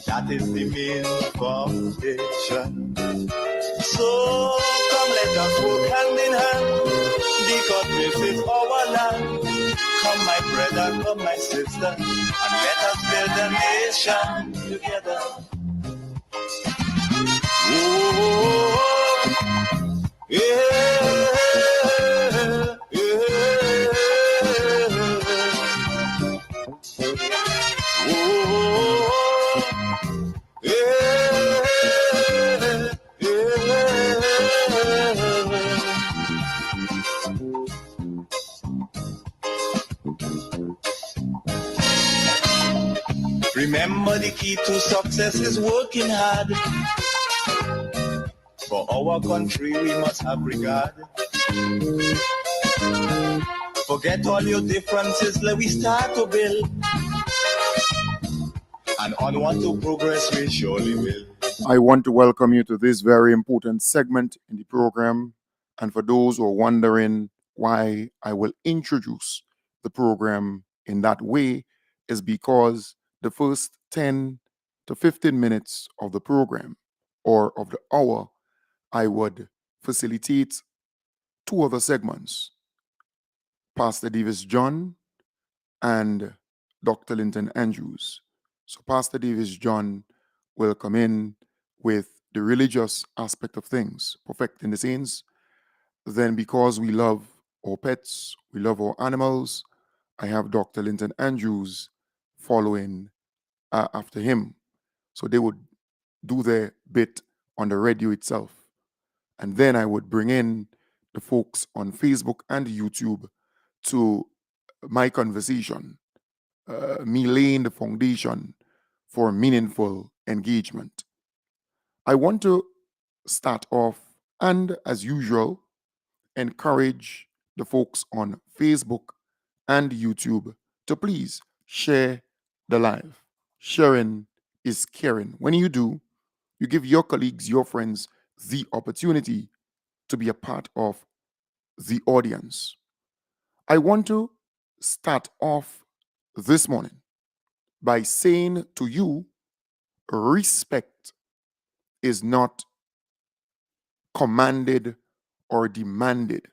That is the main foundation. So come let us work hand in hand, because this is our land. Come my brother, come my sister, and let us build a nation together. Oh, yeah, yeah. Oh, yeah, Remember, the key to success is working hard. For our country, we must have regard. Forget all your differences, let we start to build. And onward to progress we surely will. I want to welcome you to this very important segment in the program. And for those who are wondering why I will introduce the program in that way, is because the first 10 to 15 minutes of the program or of the hour, I would facilitate two other segments, Pastor Davis John and Dr. Linton Andrews. So Pastor Davis John will come in with the religious aspect of things, perfecting the saints. Then, because we love our pets, we love our animals, I have Dr. Linton Andrews following after him. So they would do their bit on the radio itself. And then I would bring in the folks on Facebook and YouTube to my conversation, me laying the foundation for meaningful engagement. I want to start off and, as usual, encourage the folks on Facebook and YouTube to please share the live. Sharing is caring. When you do, you give your colleagues, your friends, the opportunity to be a part of the audience. I want to start off this morning by saying to you, respect is not commanded or demanded.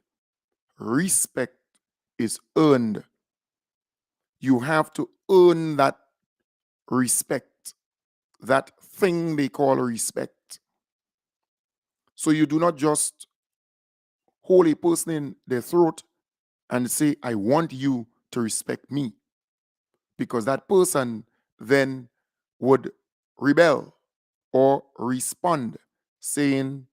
Respect is earned. You have to earn that respect, that thing they call respect. So you do not just hold a person in their throat and say, I want you to respect me, because that person then would rebel or respond saying,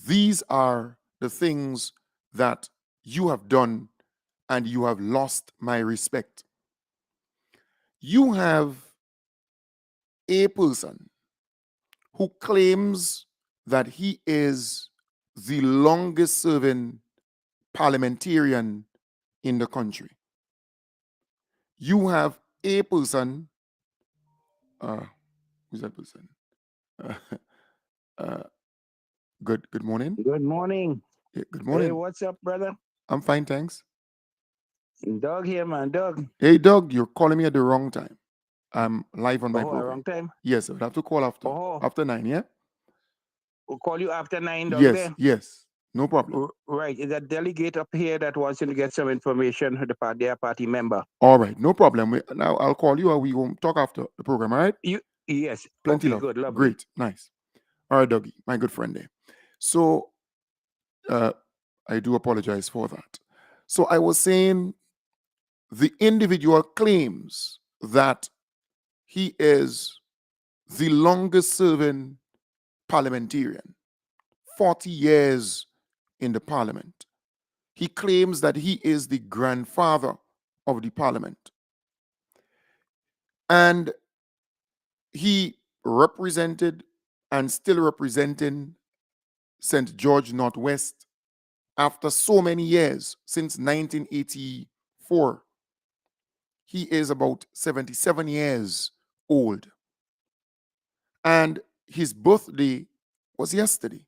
these are the things that you have done and you have lost my respect. You have a person who claims that he is the longest serving parliamentarian in the country. You have a person, who's that person? Uh, uh, good morning. Good morning. Yeah, good morning. Hey, what's up, brother? I'm fine, thanks. Doug here, man. Doug. Hey, Doug, you're calling me at the wrong time. I'm live on my Oh, program. wrong time? Yes, I would have to call Oh, after 9, yeah? we'll call you after 9, Doug, Yes, there. yes, no problem. Right. Is a delegate up here that wants you to get some information, their party member. All right, no problem. Now I'll call you and we will talk after the program, all right? Yes. Plenty Okay, love. good. Lovely. Great, nice. All right, Dougie, my good friend there. So I do apologize for that. So I was saying the individual claims that he is the longest serving parliamentarian, 40 years in the parliament. He claims that he is the grandfather of the parliament. And he represented and still representing St. George Northwest after so many years, since 1984. He is about 77 years old. And his birthday was yesterday.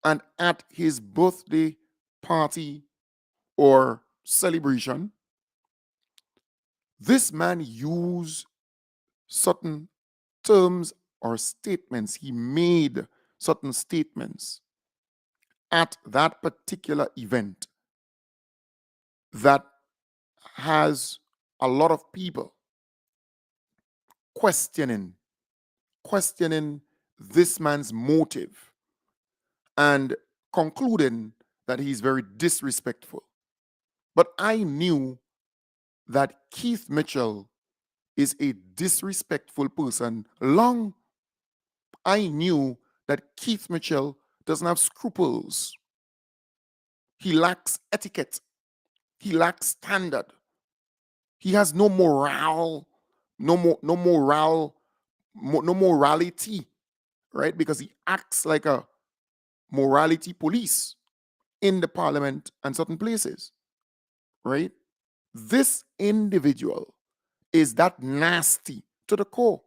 And at his birthday party or celebration, this man used certain terms or statements. He made certain statements at that particular event that has a lot of people questioning this man's motive and concluding that he's very disrespectful. But I knew that Keith Mitchell is a disrespectful person long. I knew that Keith Mitchell doesn't have scruples. He lacks etiquette. He lacks standard. He has no morale, no morality, right? Because he acts like a morality police in the parliament and certain places, right? This individual is that nasty to the core.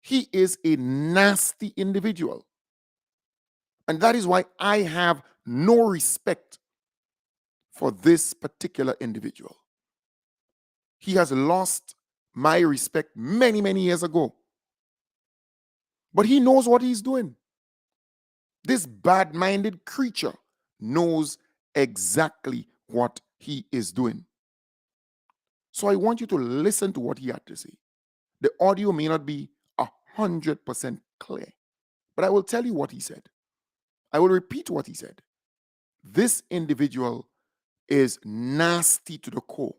He is a nasty individual. And that is why I have no respect for this particular individual. He has lost my respect many, many years ago. But he knows what he's doing. This bad-minded creature knows exactly what he is doing. So I want you to listen to what he had to say. The audio may not be 100% clear, but I will tell you what he said. I will repeat what he said. This individual is nasty to the core.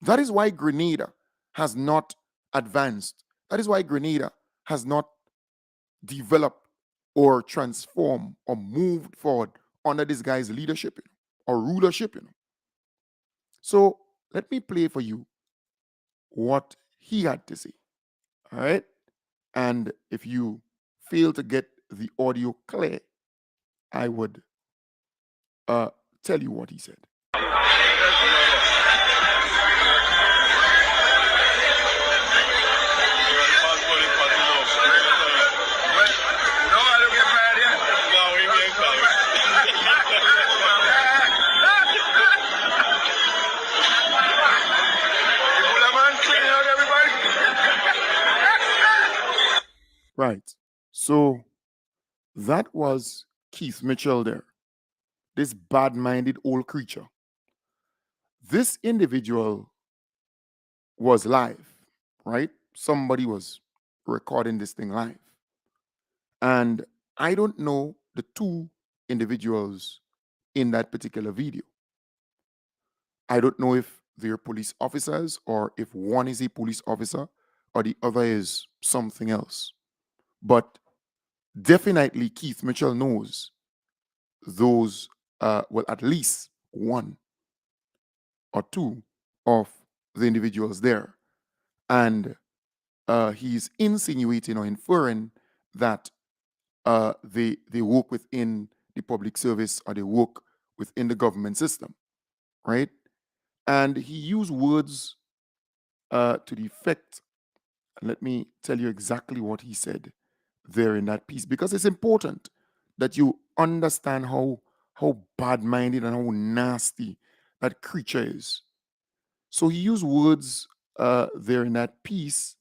That is why Grenada has not advanced. That is why Grenada has not developed or transformed or moved forward under this guy's leadership or rulership. So let me play for you what he had to say. All right. And if you fail to get the audio clear, I would tell you what he said. Right. So that was Keith Mitchell there, this bad-minded old creature. This individual was live, right? Somebody was recording this thing live. And I don't know the two individuals in that particular video. I don't know if they're police officers or if one is a police officer or the other is something else. But definitely Keith Mitchell knows those, well, at least one or two of the individuals there. And he's insinuating or inferring that they work within the public service or they work within the government system, right? And he used words to the effect, let me tell you exactly what he said there in that piece, because it's important that you understand how bad-minded and how nasty that creature is. So he used words there in that piece.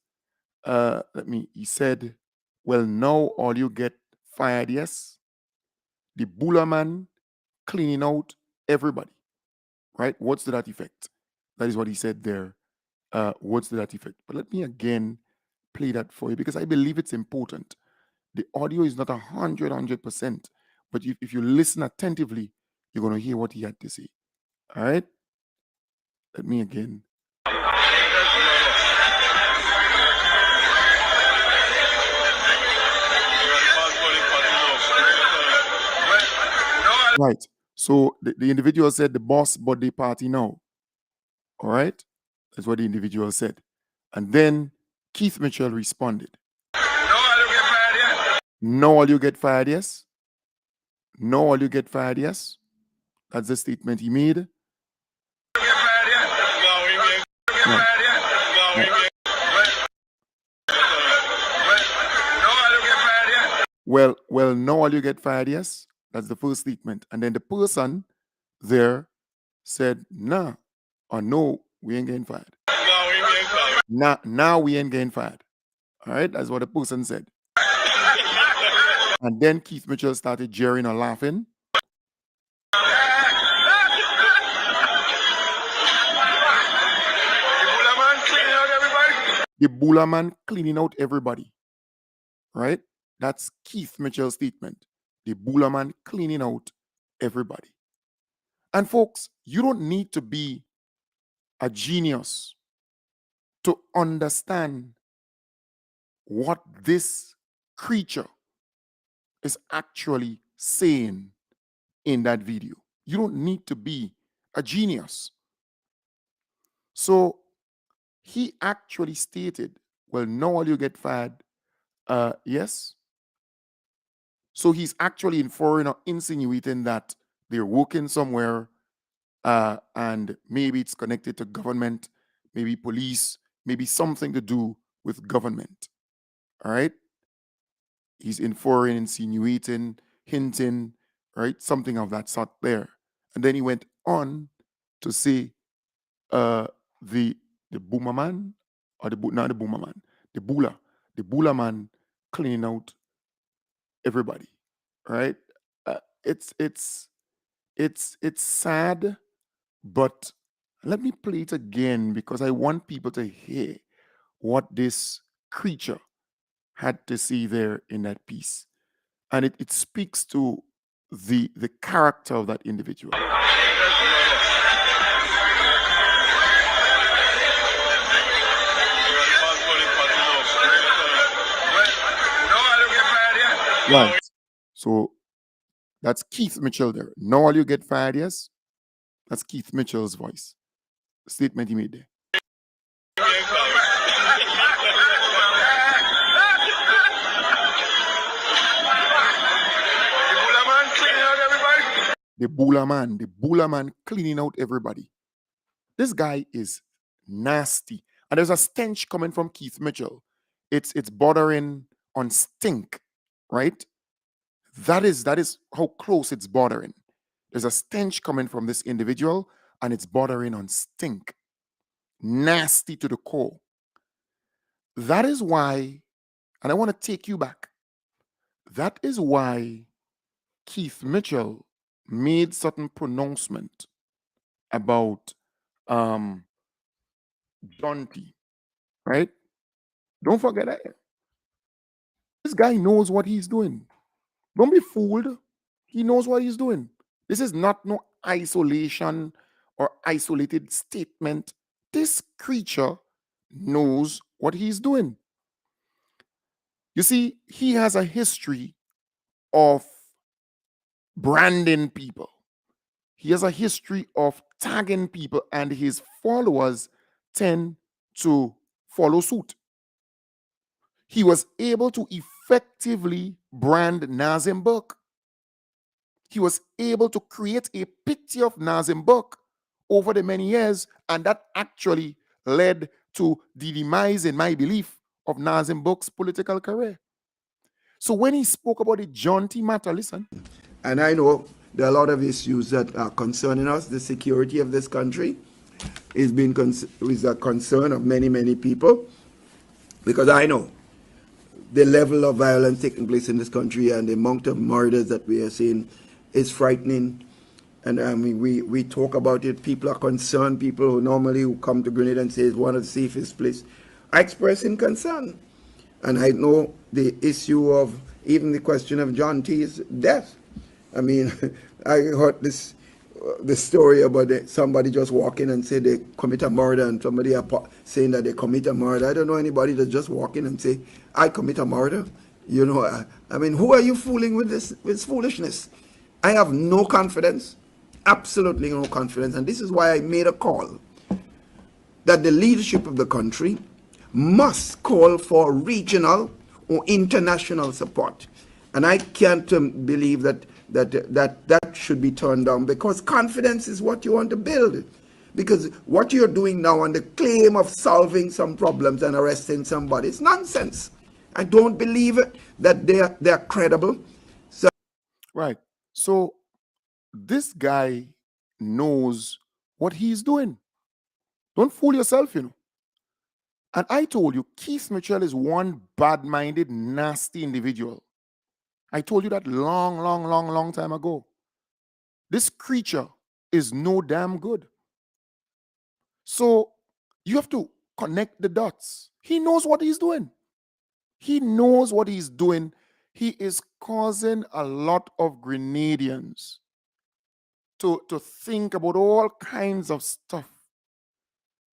He said, well, now all you get fired, yes? The Bula man cleaning out everybody, right? What's to that effect? That is what he said there. What's to that effect? But let me again play that for you because I believe it's important. The audio is not 100%, but if you listen attentively, you're going to hear what he had to say. All right? Let me again. Right. So the individual said the boss birthday party now. All right? That's what the individual said. And then Keith Mitchell responded. No, all you get fired, yes? No, all you get fired, yes? That's the statement he made. Well, no, all you get fired, yes? That's the first statement. And then the person there said, nah, or no, we ain't getting fired. Now we ain't getting fired. All right, that's what the person said. And then Keith Mitchell started jeering or laughing. The Bula man cleaning out everybody. Right? That's Keith Mitchell's statement. The Bula man cleaning out everybody. And folks, you don't need to be a genius to understand what this creature is actually saying in that video. You don't need to be a genius. So he actually stated, well, now all you get fired. Yes. So he's actually inferring or insinuating that they're working somewhere and maybe it's connected to government, maybe police, maybe something to do with government. All right. He's inferring, insinuating, hinting, right? Something of that sort there. And then he went on to say the boomer man, or not the boomer man, the bula man cleaning out everybody, right? It's sad, but let me play it again because I want people to hear what this creature had to say there in that piece. And it speaks to the character of that individual. Right. So that's Keith Mitchell there. Now all you get fired, yes? That's Keith Mitchell's voice. The statement he made there. The Bula man cleaning out everybody. This guy is nasty. And there's a stench coming from Keith Mitchell. It's bordering on stink, right? That is how close it's bordering. There's a stench coming from this individual, and it's bordering on stink. Nasty to the core. That is why, and I want to take you back. That is why Keith Mitchell made certain pronouncement about John T. Right? Don't forget that. This guy knows what he's doing. Don't be fooled. He knows what he's doing. This is not no isolation or isolated statement. This creature knows what he's doing. You see, he has a history of branding people. He has a history of tagging people, and his followers tend to follow suit. He was able to effectively brand Nazim Burke. He was able to create a picture of Nazim Burke over the many years, and that actually led to the demise, in my belief, of Nazim Burke's political career. So when he spoke about the John T. matter, listen. And I know there are a lot of issues that are concerning us. The security of this country is a concern of many, many people, because I know the level of violence taking place in this country and the amount of murders that we are seeing is frightening. And I mean, we talk about it. People are concerned. People who normally come to Grenada and say it's one of the safest places are expressing concern. And I know the issue of even the question of John T.'s death. I mean, I heard the story about somebody just walk in and say they commit a murder, and somebody saying that they commit a murder. I don't know anybody that just walk in and say, I commit a murder. You know, I mean, who are you fooling with this foolishness? I have no confidence, absolutely no confidence. And this is why I made a call that the leadership of the country must call for regional or international support. And I can't believe that should be turned down, because confidence is what you want to build. Because what you're doing now on the claim of solving some problems and arresting somebody is nonsense. I don't believe it, that they're credible. So right. So this guy knows what he's doing. Don't fool yourself, you know. And I told you, Keith Mitchell is one bad-minded, nasty individual. I told you that long time ago. This creature is no damn good. So you have to connect the dots. He knows what he's doing. He knows what he's doing. He is causing a lot of Grenadians to think about all kinds of stuff,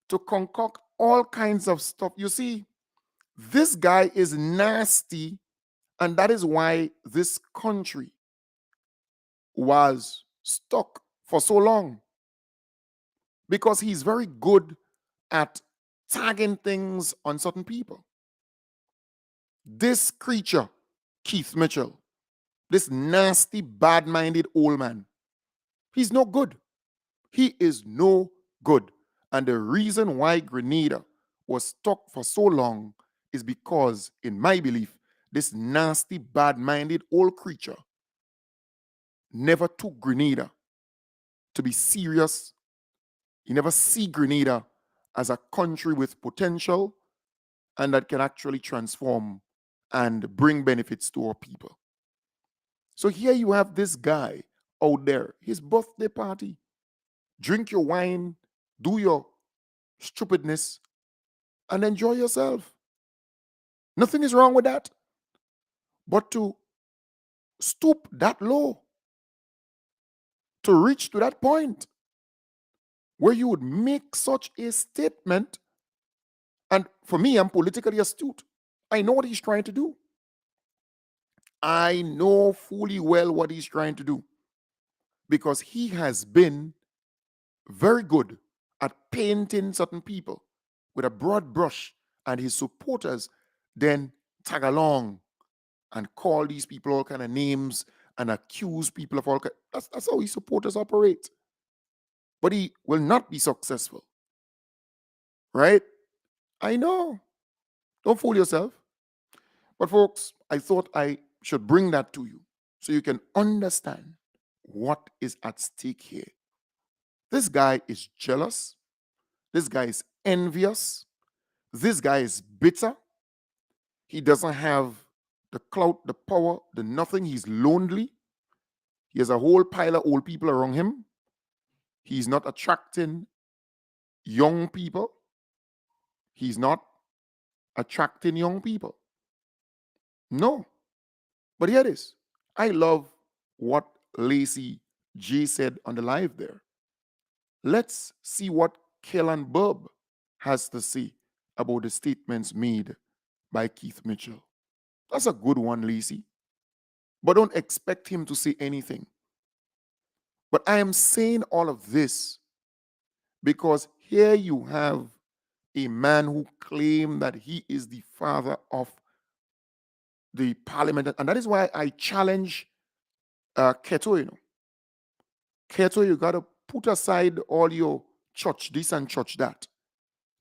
to concoct all kinds of stuff. You see, this guy is nasty, and that is why this country was stuck for so long. Because he's very good at tagging things on certain people. This creature, Keith Mitchell, this nasty, bad-minded old man, he's no good. He is no good. And the reason why Grenada was stuck for so long is because, in my belief, this nasty, bad-minded old creature never took Grenada to be serious. He never see Grenada as a country with potential and that can actually transform and bring benefits to our people. So here you have this guy out there, his birthday party. Drink your wine, do your stupidness, and enjoy yourself. Nothing is wrong with that. But to stoop that low, to reach to that point where you would make such a statement, and for me, I'm politically astute. I know what he's trying to do. I know fully well what he's trying to do because he has been very good at painting certain people with a broad brush, and his supporters then tag along and call these people all kind of names and accuse people of all kind. That's how his supporters operate. But he will not be successful. Right? I know. Don't fool yourself. But folks, I thought I should bring that to you so you can understand what is at stake here. This guy is jealous. This guy is envious. This guy is bitter. He doesn't have the clout, the power, the nothing. He's lonely. He has a whole pile of old people around him. He's not attracting young people. He's not attracting young people. No. But here it is. I love what Lacey J said on the live there. Let's see what Kellan Burb has to say about the statements made by Keith Mitchell. That's a good one, Lacey. But don't expect him to say anything. But I am saying all of this because here you have a man who claimed that he is the father of the parliament. And that is why I challenge Keto, Keto, you got to put aside all your church this and church that.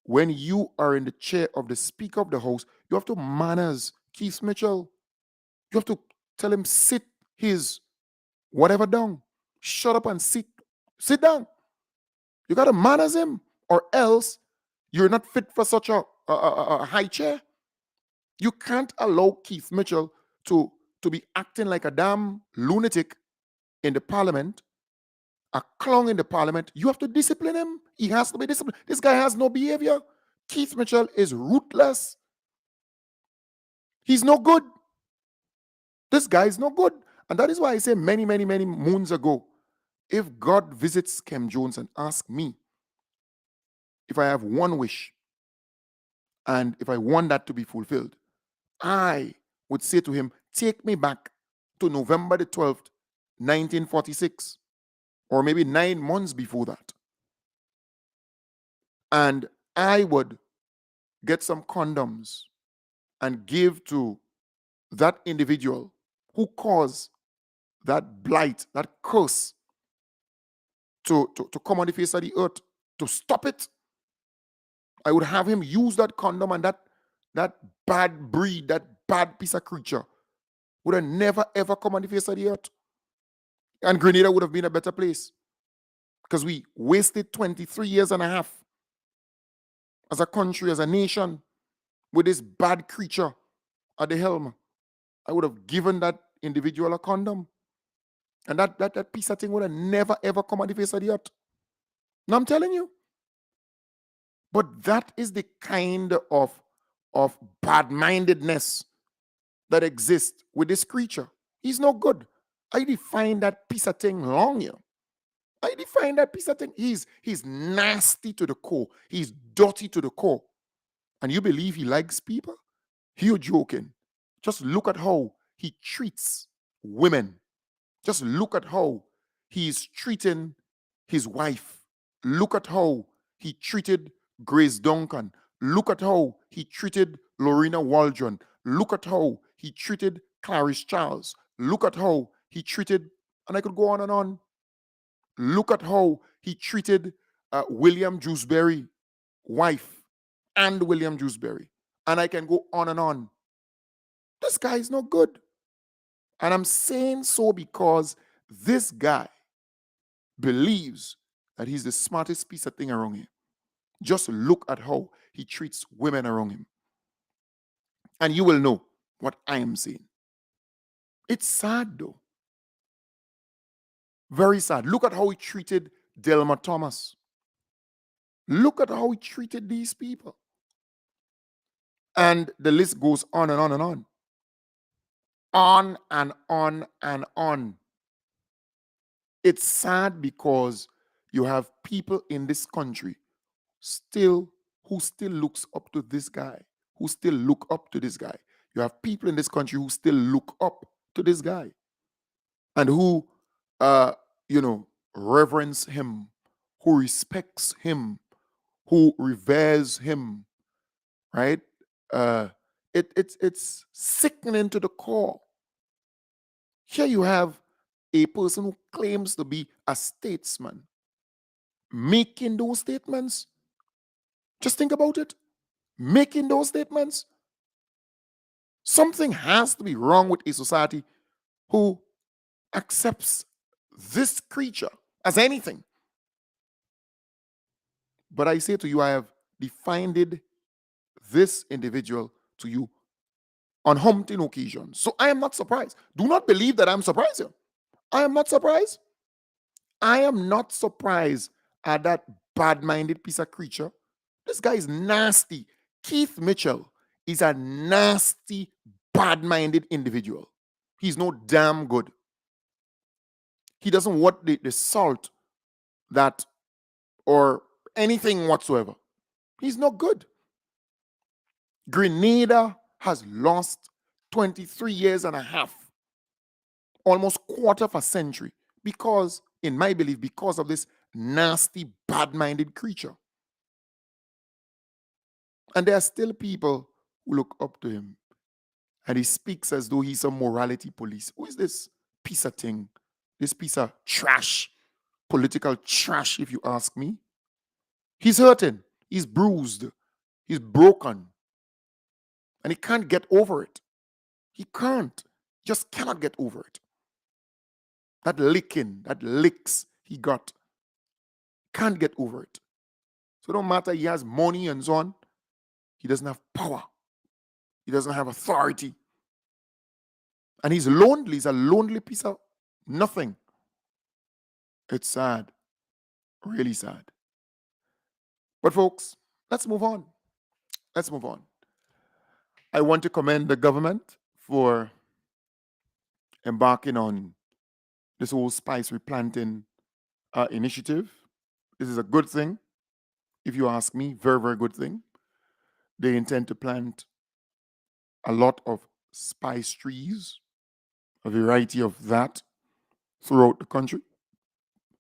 When you are in the chair of the Speaker of the House, you have to manners Keith Mitchell. You have to tell him sit his whatever down. Shut up and sit down. You got to manners him, or else you're not fit for such a high chair. You can't allow Keith Mitchell to be acting like a damn lunatic in the parliament, a clown in the parliament. You have to discipline him. He has to be disciplined. This guy has no behavior. Keith Mitchell is ruthless. He's no good. This guy is no good. And that is why I say many moons ago, if God visits Kem Jones and asks me if I have one wish, and if I want that to be fulfilled, I would say to him, take me back to November the 12th, 1946, or maybe 9 months before that. And I would get some condoms and give to that individual who caused that blight, that curse to come on the face of the earth, to stop it. I would have him use that condom, and that bad breed, that bad piece of creature would have never ever come on the face of the earth. And Grenada would have been a better place. Because we wasted 23 years and a half as a country, as a nation, with this bad creature at the helm, I would have given that individual a condom. And that piece of thing would have never, ever come on the face of the earth. Now I'm telling you. But that is the kind of bad-mindedness that exists with this creature. He's no good. I define that piece of thing wrong here. I define that piece of thing. He's nasty to the core. He's dirty to the core. And you believe he likes people? You're joking. Just look at how he treats women. Just look at how he's treating his wife. Look at how he treated Grace Duncan. Look at how he treated Lorena Waldron. Look at how he treated Clarice Charles. Look at how he treated, and I could go on and on. Look at how he treated William Dewsbury, wife, and William Dewsbury. And I can go on and on. This guy is not good. And I'm saying so because this guy believes that he's the smartest piece of thing around him. Just look at how he treats women around him. And you will know what I am saying. It's sad though. Very sad. Look at how he treated Delma Thomas. Look at how he treated these people. And the list goes on and on and on. On and on and on. It's sad because you have people in this country who still looks up to this guy, who still look up to this guy. You have people in this country who still look up to this guy and who, reverence him, who respects him, who reveres him, right? It's sickening to the core. Here you have a person who claims to be a statesman making those statements. Just think about it. Making those statements. Something has to be wrong with a society who accepts this creature as anything. But I say to you, I have defined this individual to you on umpteen occasions. So I am not surprised. Do not believe that I'm surprised here. I am not surprised. I am not surprised at that bad-minded piece of creature. This guy is nasty. Keith Mitchell is a nasty, bad-minded individual. He's no damn good. He doesn't want the salt that or anything whatsoever. He's not good. Grenada has lost 23 years and a half, almost quarter of a century, because, in my belief, because of this nasty, bad-minded creature. And there are still people who look up to him. And he speaks as though he's a morality police. Who is this piece of thing? This piece of trash, political trash, if you ask me. He's hurting. He's bruised. He's broken. And he can't get over it. He can't. Just cannot get over it. That licks he got. Can't get over it. So no matter he has money and so on, he doesn't have power. He doesn't have authority. And he's lonely. He's a lonely piece of nothing. It's sad. Really sad. But folks, let's move on. Let's move on. I want to commend the government for embarking on this whole spice replanting initiative. This is a good thing, if you ask me. Very, very good thing. They intend to plant a lot of spice trees, a variety of that throughout the country.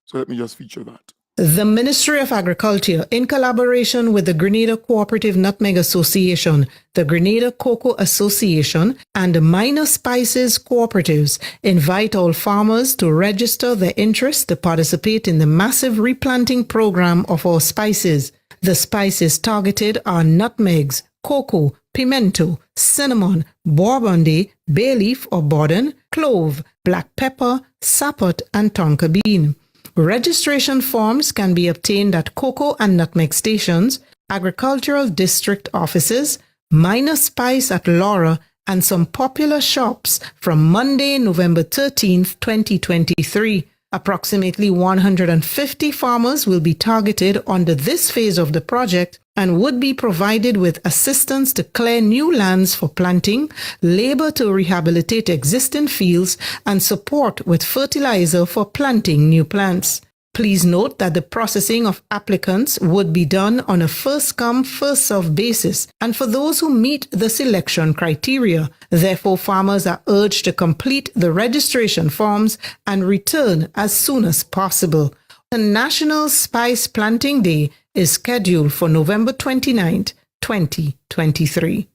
So let me just feature that. The Ministry of Agriculture, in collaboration with the Grenada Cooperative Nutmeg Association, the Grenada Cocoa Association, and the Minor Spices Cooperatives, invite all farmers to register their interest to participate in the massive replanting program of our spices. The spices targeted are nutmegs, cocoa, pimento, cinnamon, bourbonde, bay leaf or borden, clove, black pepper, sapot, and tonka bean. Registration forms can be obtained at cocoa and nutmeg stations, agricultural district offices, Minor Spice at Laura, and some popular shops from Monday, November 13th, 2023. Approximately 150 farmers will be targeted under this phase of the project and would be provided with assistance to clear new lands for planting, labor to rehabilitate existing fields, and support with fertilizer for planting new plants. Please note that the processing of applicants would be done on a first-come, first-served basis, and for those who meet the selection criteria. Therefore, farmers are urged to complete the registration forms and return as soon as possible. The National Spice Planting Day is scheduled for November 29th, 2023.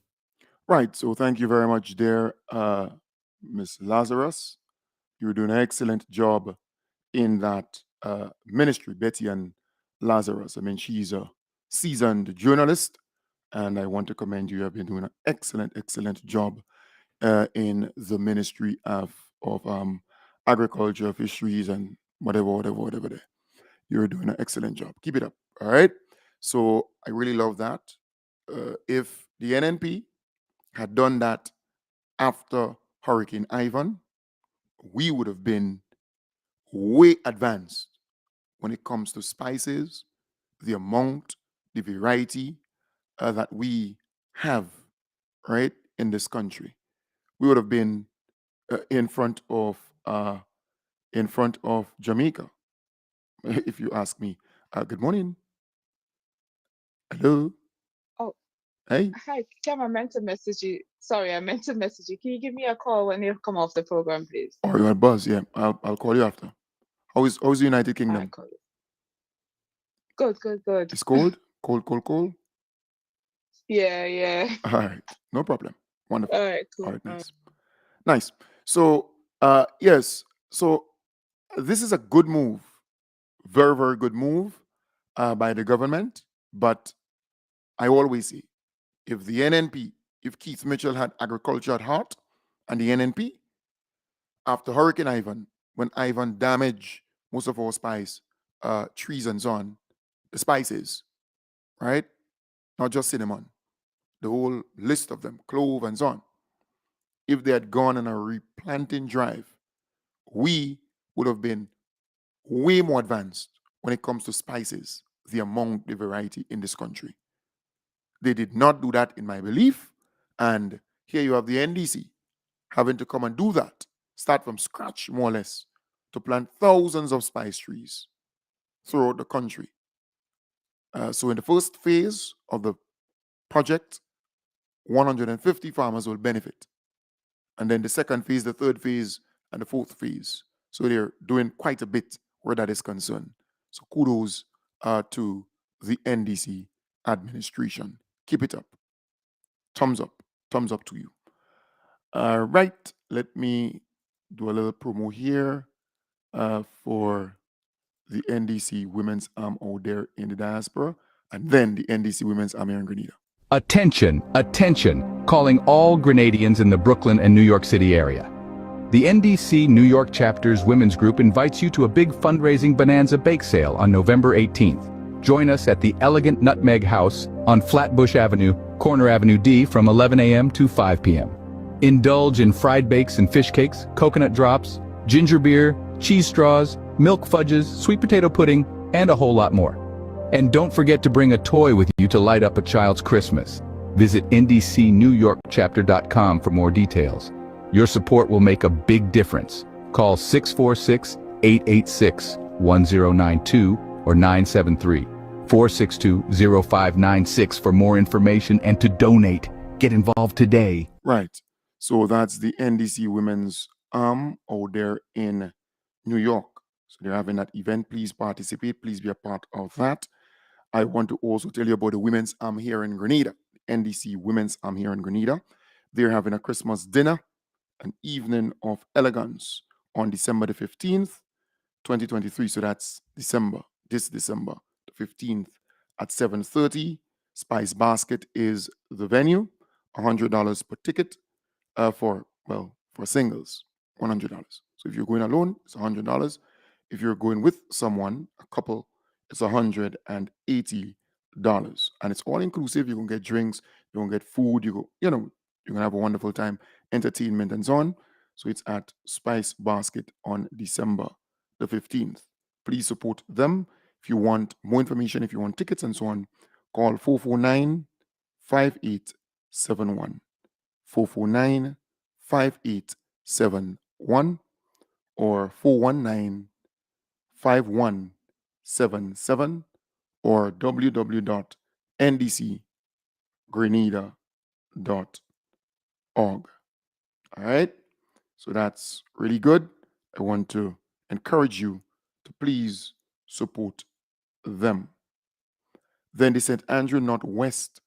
Right. So thank you very much there, Ms. Lazarus. You're doing an excellent job in that ministry, Betty and Lazarus. I mean, she's a seasoned journalist, and I want to commend you. You have been doing an excellent job in the ministry of agriculture, fisheries, and whatever there. You're doing an excellent job. Keep it up. All right. So I really love that. If the NNP had done that after Hurricane Ivan, we would have been way advanced when it comes to spices, the amount, the variety that we have, right, in this country. We would have been in front of Jamaica, if you ask me. Good morning. Hello. Oh, Hey. hi, Cam. I meant to message you. Sorry, I meant to message you. Can you give me a call when you come off the program, please? Oh, you're a buzz. Yeah, I'll call you after. How's the United Kingdom? Alright, cool. Good. It's cold? Cold? Yeah. All right. No problem. Wonderful. All right, cool. All right, nice. So, yes. So, this is a good move. Very, very good move by the government. But I always say, if the NNP, if Keith Mitchell had agriculture at heart and the NNP, after Hurricane Ivan, when Ivan damaged most of our spice trees and so on, the spices, right? Not just cinnamon, the whole list of them, clove and so on. If they had gone on a replanting drive, we would have been way more advanced when it comes to spices, the amount, the variety in this country. They did not do that, in my belief. And here you have the NDC having to come and do that, start from scratch, more or less, to plant thousands of spice trees throughout the country. So in the first phase of the project, 150 farmers will benefit. And then the second phase, the third phase, and the fourth phase. So they're doing quite a bit where that is concerned. So kudos to the NDC administration. Keep it up. Thumbs up to you. Right, let me do a little promo here for the NDC Women's Arm out there in the diaspora, and then the NDC Women's Arm here in Grenada. Attention, calling all Grenadians in the Brooklyn and New York City area. The NDC New York Chapter's Women's Group invites you to a big fundraising bonanza bake sale on November 18th. Join us at the Elegant Nutmeg House on Flatbush Avenue, Corner Avenue D from 11 a.m. to 5 p.m. Indulge in fried bakes and fish cakes, coconut drops, ginger beer, cheese straws, milk fudges, sweet potato pudding, and a whole lot more. And don't forget to bring a toy with you to light up a child's Christmas. Visit ndcnewyorkchapter.com for more details. Your support will make a big difference. Call 646-886-1092 or 973-462-0596 for more information and to donate. Get involved today. Right. So that's the NDC Women's Arm out there in New York. So they're having that event. Please participate. Please be a part of that. I want to also tell you about the Women's Arm here in Grenada. NDC Women's Arm here in Grenada. They're having a Christmas dinner, an evening of elegance on December the 15th, 2023. So that's this December the 15th at 7:30. Spice Basket is the venue. $100 per ticket for singles, $100. So if you're going alone, it's $100. If you're going with someone, a couple, it's $180. And it's all inclusive. You can get drinks, You're gonna get food. You're gonna have a wonderful time, entertainment, and so on. So it's at Spice Basket on December the 15th. Please support them. If you want more information, if you want tickets and so on, call 449 5871. 449 5871 or 419 5177 or www.ndcgrenada.org. All right. So that's really good. I want to encourage you to please support them. Then the St. Andrew Northwest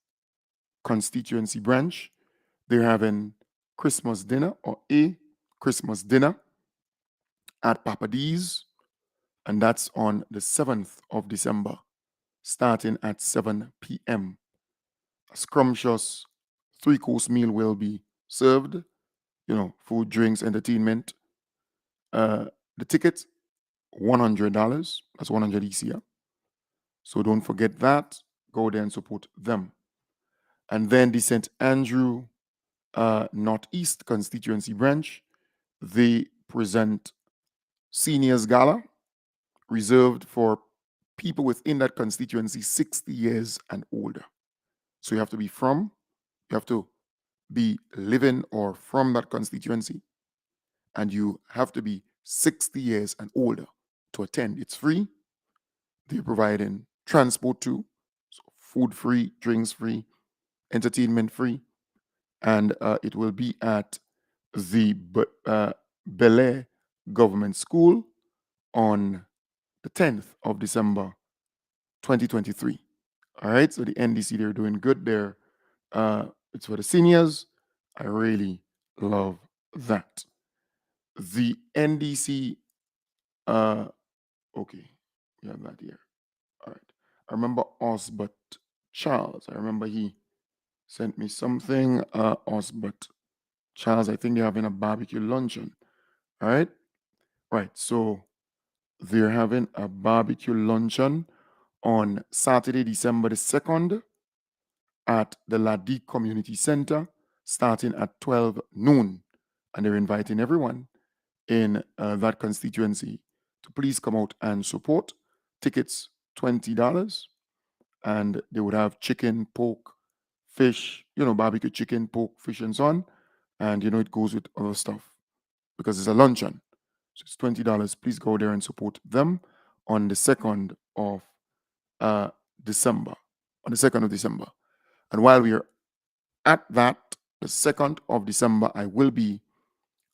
constituency branch, they're having Christmas dinner or a Christmas dinner at Papa D's, and that's on the 7th of December, starting at 7 p.m. A scrumptious 3-course meal will be served, food, drinks, entertainment. The ticket, $100. That's 100 ECA. So don't forget that. Go there and support them. And then the St. Andrew Northeast constituency branch, they present Seniors Gala reserved for people within that constituency 60 years and older. So you have to be living or from that constituency, and you have to be 60 years and older to attend. It's free. They're providing transport too, so food free, drinks free, entertainment free, and it will be at the Bel Air Government School on the 10th of December, 2023. All right, so the NDC, they're doing good there. It's for the seniors. I really love that. The NDC, okay, we have that here. All right. I remember Osbert Charles. I remember he sent me something. Osbert Charles, I think they're having a barbecue luncheon. All right. Right. So they're having a barbecue luncheon on Saturday, December the 2nd at the Ladi Community Center, starting at 12 noon. And they're inviting everyone in that constituency to please come out and support. Tickets, $20. And they would have chicken, pork, fish, barbecue chicken, pork, fish, and so on. And, it goes with other stuff because it's a luncheon. So it's $20. Please go there and support them on the 2nd of December. On the 2nd of December. And while we are at that, the 2nd of December, I will be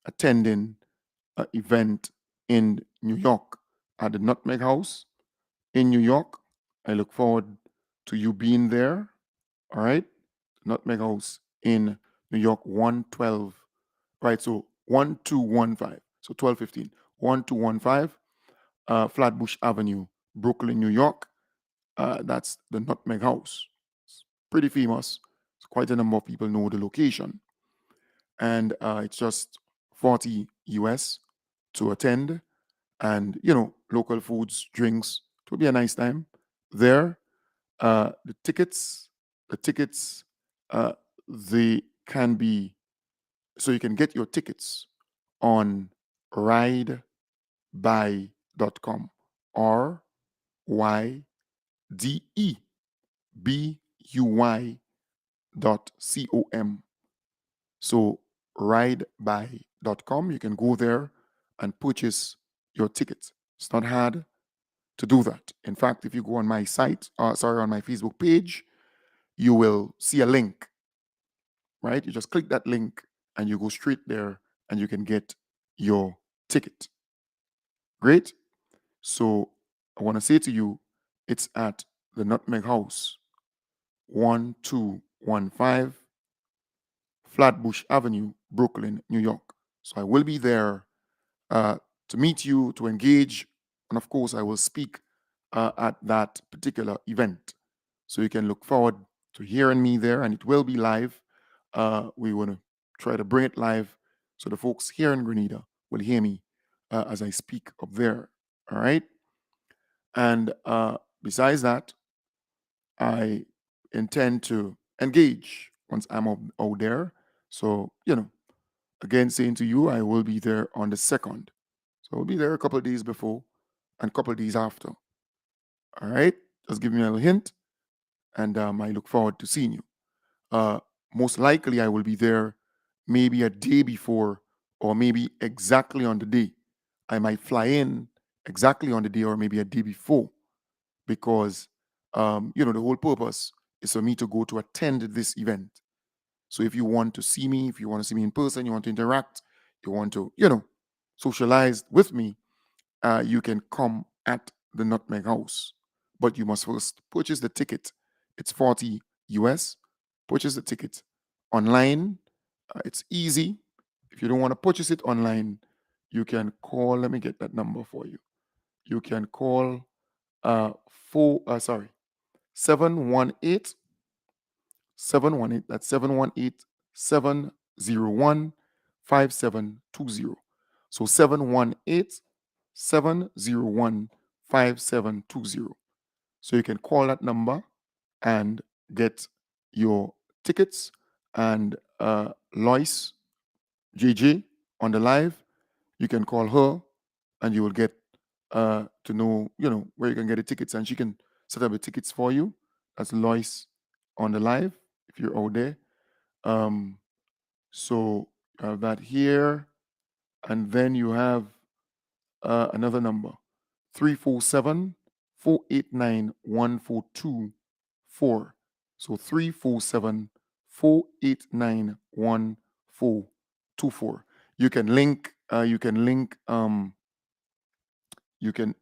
attending an event in New York at the Nutmeg House in New York. I look forward to you being there. All right. Nutmeg House in New York, 112. Right. So 1215. So 1215. 1215, Flatbush Avenue, Brooklyn, New York. That's the Nutmeg House. It's pretty famous. It's quite a number of people know the location. And it's just $40 US to attend. And, local foods, drinks. It will be a nice time there. The tickets, they can be, so you can get your tickets on ridebuy.com, RYDEBUY.com. So ridebuy.com, you can go there and purchase your tickets. It's not hard to do that. In fact, if you go on my site, on my Facebook page, you will see a link, right? You just click that link and you go straight there and you can get your ticket. Great. So I want to say to you, it's at the Nutmeg House, 1215 Flatbush Avenue, Brooklyn, New York. So I will be there to meet you, to engage, and of course, I will speak at that particular event. So you can look forward to hearing me there, and it will be live. We want to try to bring it live so the folks here in Grenada will hear me as I speak up there. All right. And besides that, I intend to engage once I'm out there. So, again, saying to you, I will be there on the 2nd. So I'll be there a couple of days before and a couple of days after. All right. Just give me a little hint. And I look forward to seeing you. Most likely, I will be there maybe a day before or maybe exactly on the day. I might fly in exactly on the day or maybe a day before because, the whole purpose is for me to go to attend this event. So if you want to see me, if you want to see me in person, you want to interact, you want to, socialize with me, you can come at the Nutmeg House. But you must first purchase the ticket. It's $40 US. Purchase the ticket online. It's easy. If you don't want to purchase it online, you can call. Let me get that number for you. You can call 718 718. That's 718-701-5720. So 718-701-5720. So you can call that number and get your tickets. And Lois JJ on the live, you can call her and you will get to know, where you can get the tickets, and she can set up the tickets for you. That's Lois on the live if you're out there. So you have that here. And then you have another number, 347-489-1424. So 347-489-1424. You can link,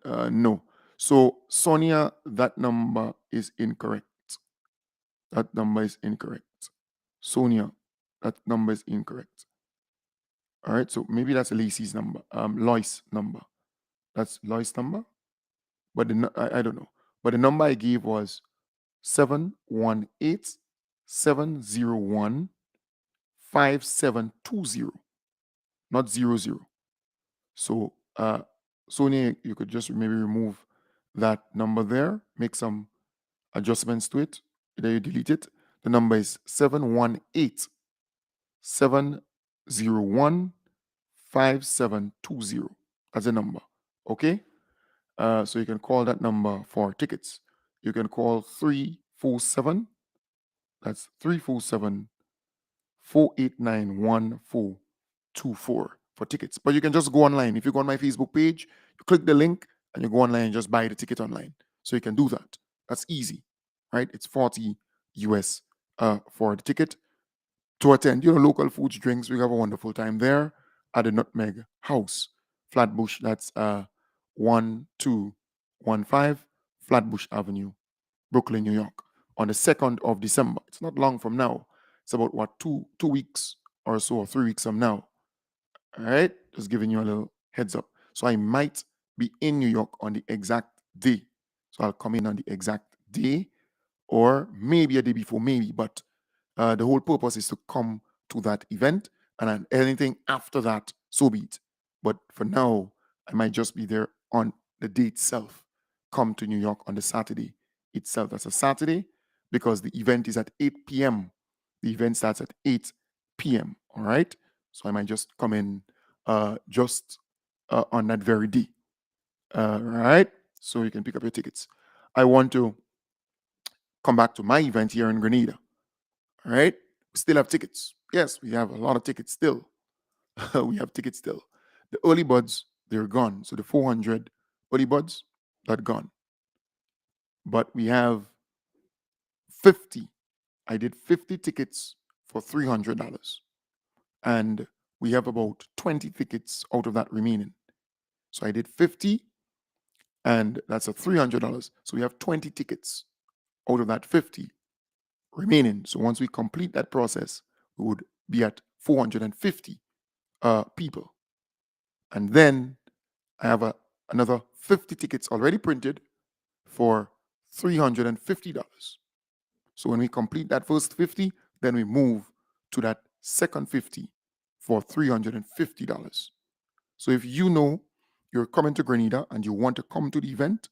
no. So Sonia, that number is incorrect. That number is incorrect. Sonia, that number is incorrect. All right, so maybe that's Lacey's number, Lois number. That's Lois number, but I don't know. But the number I gave was 718-701-5720, not 00. So Sonia, you could just maybe remove that number there, make some adjustments to it. Then you delete it. The number is 718-701-5720. That's the number. Okay? So you can call that number for tickets. You can call 347. That's 347-489-1424 for tickets. But you can just go online. If you go on my Facebook page, you click the link and you go online and just buy the ticket online. So you can do that. That's easy, right? It's $40 US for the ticket to attend. Local foods, drinks. We have a wonderful time there at the Nutmeg House, Flatbush. That's 1215 Flatbush Avenue, Brooklyn, New York, on the 2nd of December. It's not long from now. It's about two weeks or so, or 3 weeks from now. All right, just giving you a little heads up. So I might be in New York on the exact day. So I'll come in on the exact day, or maybe a day before, maybe. But the whole purpose is to come to that event, and then anything after that, so be it. But for now, I might just be there on the day itself. Come to New York on the Saturday itself. That's a Saturday because the event is at 8 p.m. The event starts at 8 p.m. All right. So I might just come in just on that very day. All right. So you can pick up your tickets. I want to come back to my event here in Grenada. All right. We still have tickets. Yes, we have a lot of tickets still. We have tickets still. The early buds, they're gone. So the 400 early buds, that's gone. But we have 50. I did 50 tickets for $300. And we have about 20 tickets out of that remaining. So I did 50, and that's a $300. So we have 20 tickets out of that 50 remaining. So once we complete that process, we would be at 450 people. And then I have another 50 tickets already printed for $350. So when we complete that first 50, then we move to that second 50 for $350. So if you know you're coming to Grenada and you want to come to the event,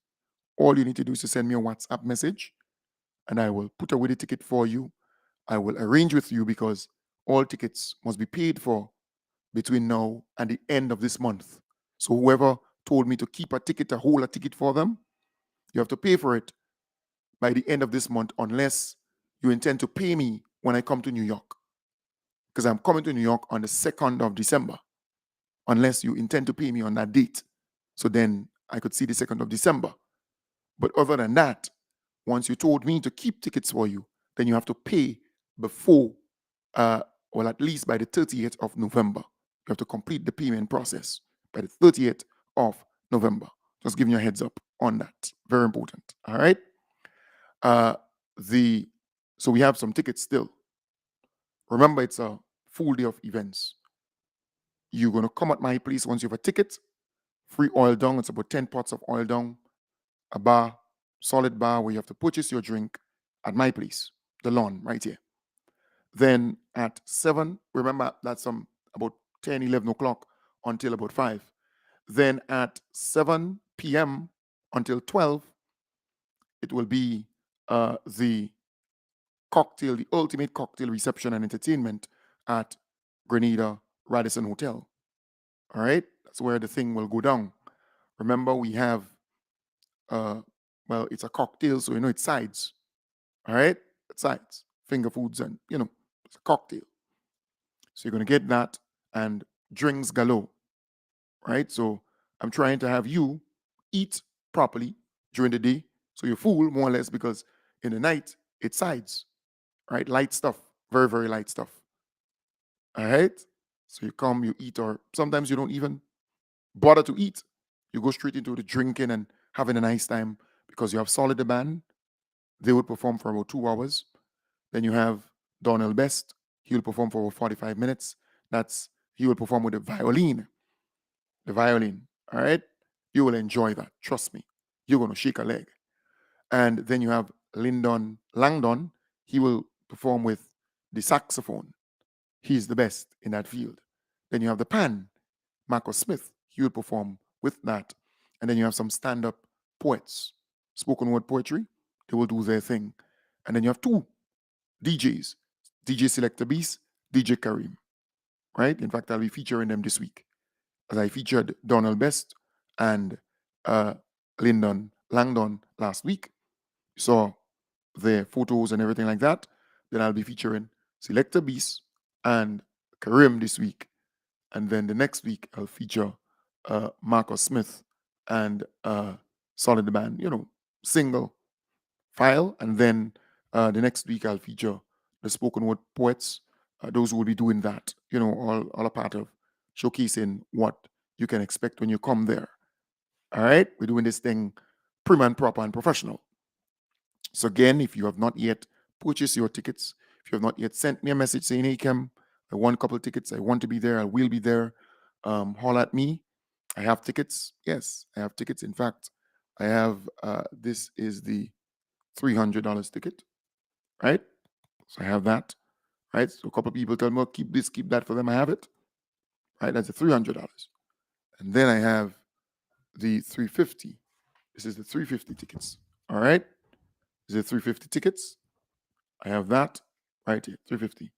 all you need to do is to send me a WhatsApp message and I will put away the ticket for you I will arrange with you because all tickets must be paid for between now and the end of this month. So whoever told me to keep a ticket, to hold a ticket for them, you have to pay for it by the end of this month unless you intend to pay me when I come to New York. Because I'm coming to New York on the 2nd of December, unless you intend to pay me on that date. So then I could see the 2nd of December. But other than that, once you told me to keep tickets for you, then you have to pay before, well, at least by the 30th of November. You have to complete the payment process by the 30th of November. Just giving you a heads up on that. Very important. All right. So we have some tickets still. Remember, it's a full day of events. You're going to come at my place once you have a ticket. Free oil down. It's about 10 pots of oil down. A bar, solid bar where you have to purchase your drink at my place, the lawn right here. Then at 7, remember that's about 10, 11 o'clock until about 5. Then at 7 p.m. until 12, it will be the ultimate cocktail reception and entertainment at Grenada Radisson Hotel. All right, that's where the thing will go down. Remember, we have, well, it's a cocktail, so it's sides. All right, it's sides, finger foods, and it's a cocktail. So you're going to get that and drinks galore. Right, so I'm trying to have you eat properly during the day, so you're full more or less, because in the night it's sides. Right, light stuff, very, very light stuff. All right, so you come, you eat, or sometimes you don't even bother to eat. You go straight into the drinking and having a nice time because you have Solid the band. They would perform for about 2 hours. Then you have Donald Best. He will perform for about 45 minutes. He will perform with the violin. The violin. All right, you will enjoy that. Trust me, you're gonna shake a leg. And then you have Lyndon Langdon. He will perform with the saxophone. He's the best in that field. Then you have the pan, Marcus Smith. He will perform with that. And then you have some stand-up poets, spoken word poetry. They will do their thing. And then you have 2 DJs, DJ Selector Beast, DJ Kareem. Right? In fact, I'll be featuring them this week, as I featured Donald Best and Lyndon Langdon last week. You saw their photos and everything like that. Then I'll be featuring Selector Beast and Kareem this week. And then the next week, I'll feature Marcus Smith and Solid the Band, single file. And then the next week, I'll feature the spoken word poets, those who will be doing that, all a part of showcasing what you can expect when you come there. All right? We're doing this thing prim and proper and professional. So again, if you have not yet purchased your tickets, if you have not yet sent me a message saying, hey, Kem, I want a couple of tickets, I want to be there, I will be there, holler at me. I have tickets. Yes, I have tickets. In fact, I have, this is the $300 ticket, right? So I have that, right? So a couple of people tell me, well, keep this, keep that for them. I have it, right? That's the $300. And then I have the 350. This is the 350 tickets, all right? This is the 350 tickets. I have that right here, 350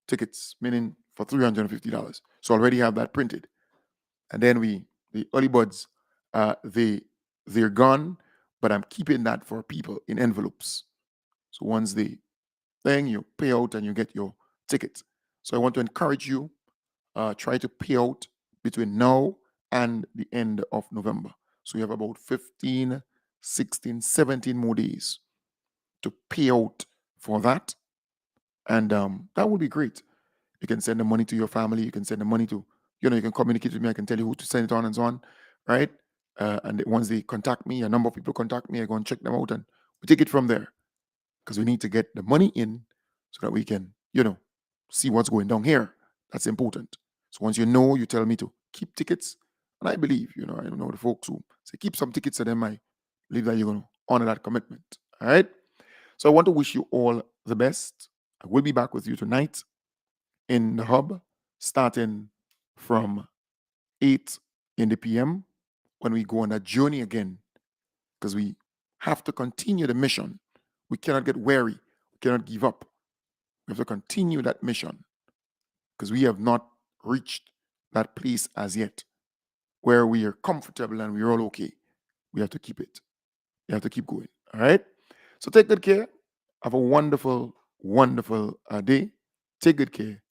tickets, meaning for $350. So I already have that printed. And then the early buds, they're gone, but I'm keeping that for people in envelopes. So once the thing, you pay out and you get your ticket. So I want to encourage you, try to pay out between now and the end of November. So you have about 15, 16, 17 more days to pay out for that. And that would be great. You can send the money to your family. You can send the money to, you can communicate with me. I can tell you who to send it on and so on, right? And once they contact me, a number of people contact me, I go and check them out and we take it from there. Because we need to get the money in so that we can, see what's going down here. That's important. So once you tell me to keep tickets. And I believe, I don't know the folks who say keep some tickets to them. I believe that you're going to honor that commitment. All right. So I want to wish you all the best. I will be back with you tonight in the hub, starting from 8 in the PM when we go on that journey again, because we have to continue the mission. We cannot get weary. We cannot give up. We have to continue that mission because we have not reached that place as yet where we are comfortable and we're all okay. We have to keep it. You have to keep going. All right? So take good care. Have a wonderful, wonderful day. Take good care.